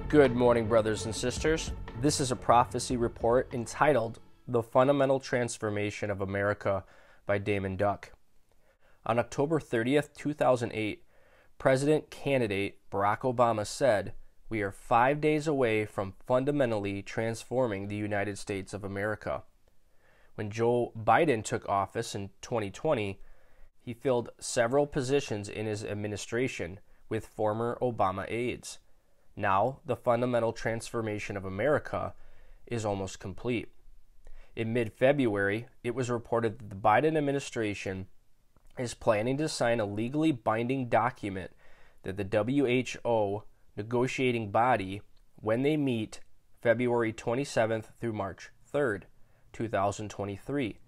Good morning, brothers and sisters. This is a prophecy report entitled The Fundamental Transformation of America by Damon Duck. On October 30th, 2008, President candidate Barack Obama said, "We are 5 days away from fundamentally transforming the United States of America." When Joe Biden took office in 2020, he filled several positions in his administration with former Obama aides. Now, the fundamental transformation of America is almost complete. In mid-February, it was reported that the Biden administration is planning to sign a legally binding document that the WHO negotiating body, when they meet February 27th through March 3rd, 2023,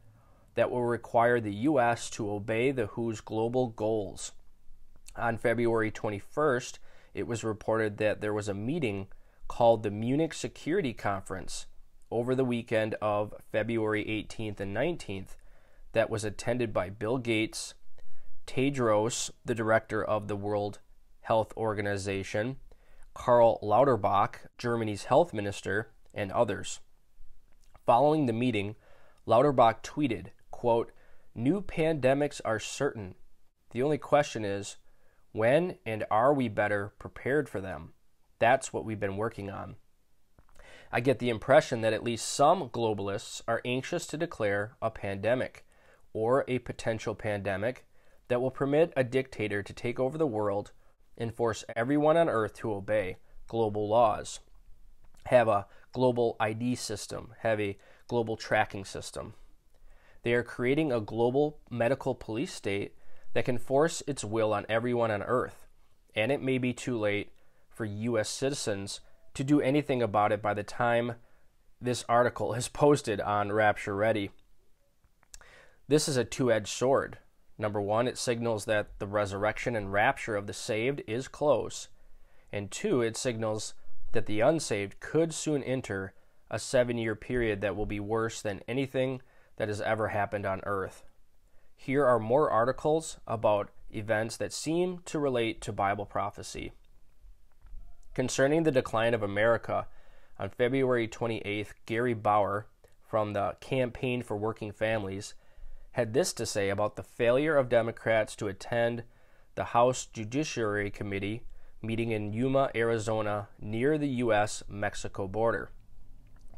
that will require the U.S. to obey the WHO's global goals. On February 21st, it was reported that there was a meeting called the Munich Security Conference over the weekend of February 18th and 19th that was attended by Bill Gates, Tedros, the director of the World Health Organization, Karl Lauterbach, Germany's health minister, and others. Following the meeting, Lauterbach tweeted, quote, "New pandemics are certain. The only question is, when and are we better prepared for them? That's what we've been working on." I get the impression that at least some globalists are anxious to declare a pandemic or a potential pandemic that will permit a dictator to take over the world and force everyone on earth to obey global laws, have a global ID system, have a global tracking system. They are creating a global medical police state that can force its will on everyone on earth, and it may be too late for U.S. citizens to do anything about it by the time this article is posted on Rapture Ready. This is a two-edged sword. Number one, it signals that the resurrection and rapture of the saved is close, and two, it signals that the unsaved could soon enter a 7-year period that will be worse than anything that has ever happened on earth. Here are more articles about events that seem to relate to Bible prophecy. Concerning the decline of America, on February 28th, Gary Bauer from the Campaign for Working Families had this to say about the failure of Democrats to attend the House Judiciary Committee meeting in Yuma, Arizona, near the U.S.-Mexico border.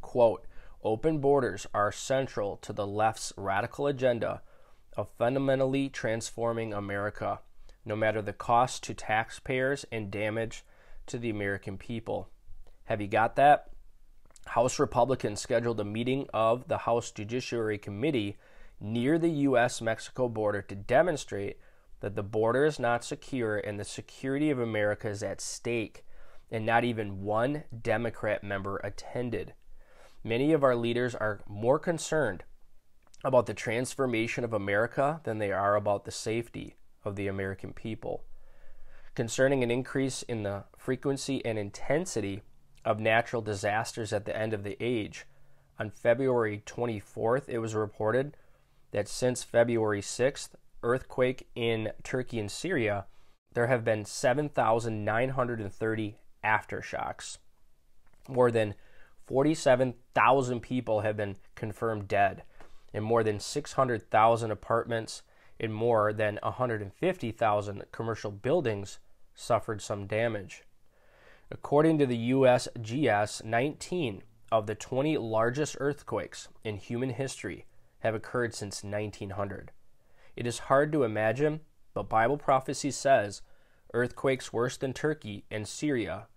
Quote, "Open borders are central to the left's radical agenda of fundamentally transforming America, no matter the cost to taxpayers and damage to the American people." Have you got that? House Republicans scheduled a meeting of the House Judiciary Committee near the U.S.-Mexico border to demonstrate that the border is not secure and the security of America is at stake, and not even one Democrat member attended. Many of our leaders are more concerned about the transformation of America than they are about the safety of the American people. Concerning an increase in the frequency and intensity of natural disasters at the end of the age, on February 24th, it was reported that since February 6th, earthquake in Turkey and Syria, there have been 7,930 aftershocks. More than 47,000 people have been confirmed dead, and more than 600,000 apartments and more than 150,000 commercial buildings suffered some damage. According to the USGS, 19 of the 20 largest earthquakes in human history have occurred since 1900. It is hard to imagine, but Bible prophecy says earthquakes worse than Turkey and Syria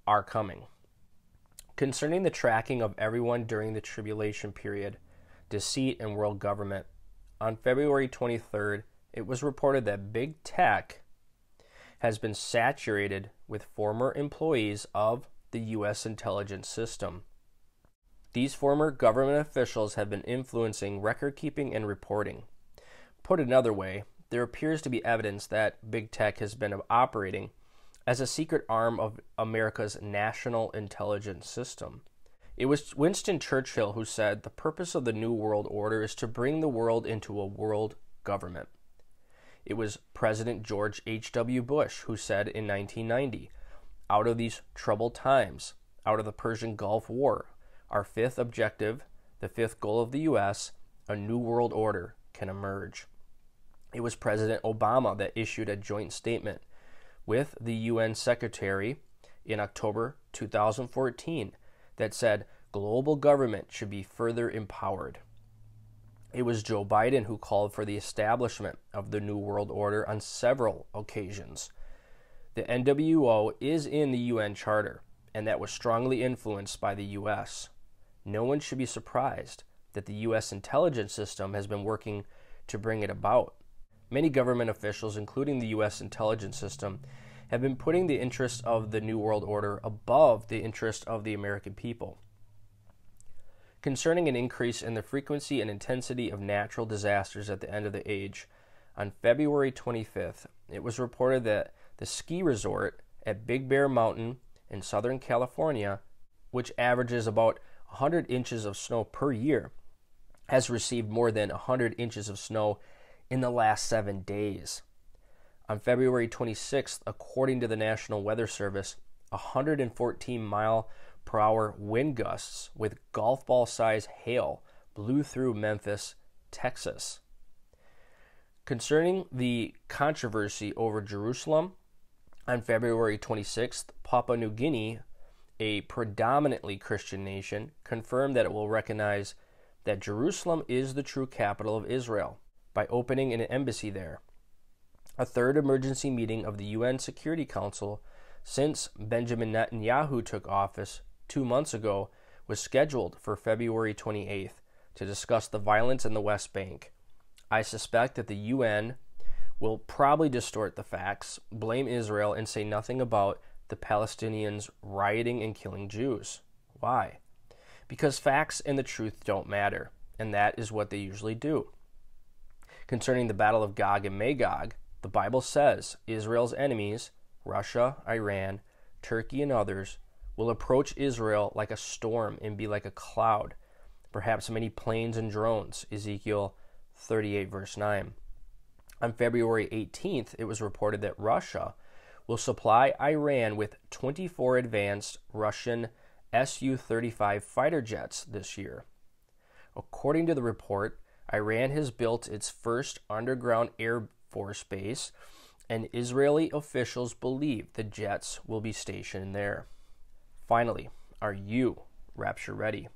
are coming. Concerning the tracking of everyone during the tribulation period, deceit and world government, on February 23rd, it was reported that big tech has been saturated with former employees of the U.S. intelligence system. These former government officials have been influencing record-keeping and reporting. Put another way, there appears to be evidence that big tech has been operating as a secret arm of America's national intelligence system. It was Winston Churchill who said the purpose of the New World Order is to bring the world into a world government. It was President George H.W. Bush who said in 1990, out of these troubled times, out of the Persian Gulf War, our fifth objective, the fifth goal of the U.S., a new world order can emerge. It was President Obama that issued a joint statement with the UN Secretary in October 2014 that said global government should be further empowered. It was Joe Biden who called for the establishment of the New World Order on several occasions. The NWO is in the UN Charter, and that was strongly influenced by the U.S. No one should be surprised that the U.S. intelligence system has been working to bring it about. Many government officials, including the U.S. intelligence system, have been putting the interests of the New World Order above the interest of the American people. Concerning an increase in the frequency and intensity of natural disasters at the end of the age, on February 25th, it was reported that the ski resort at Big Bear Mountain in Southern California, which averages about 100 inches of snow per year, has received more than 100 inches of snow in the last 7 days. On February 26th, according to the National Weather Service, 114-mile-per-hour wind gusts with golf ball-size hail blew through Memphis, Texas. Concerning the controversy over Jerusalem, on February 26th, Papua New Guinea, a predominantly Christian nation, confirmed that it will recognize that Jerusalem is the true capital of Israel by opening an embassy there. A third emergency meeting of the UN Security Council since Benjamin Netanyahu took office 2 months ago was scheduled for February 28th to discuss the violence in the West Bank. I suspect that the UN will probably distort the facts, blame Israel, and say nothing about the Palestinians rioting and killing Jews. Why? Because facts and the truth don't matter, and that is what they usually do. Concerning the battle of Gog and Magog, the Bible says Israel's enemies, Russia, Iran, Turkey, and others, will approach Israel like a storm and be like a cloud, perhaps many planes and drones, Ezekiel 38, verse 9. On February 18th, it was reported that Russia will supply Iran with 24 advanced Russian Su-35 fighter jets this year. According to the report, Iran has built its first underground air force base, and Israeli officials believe the jets will be stationed there. Finally, are you rapture ready?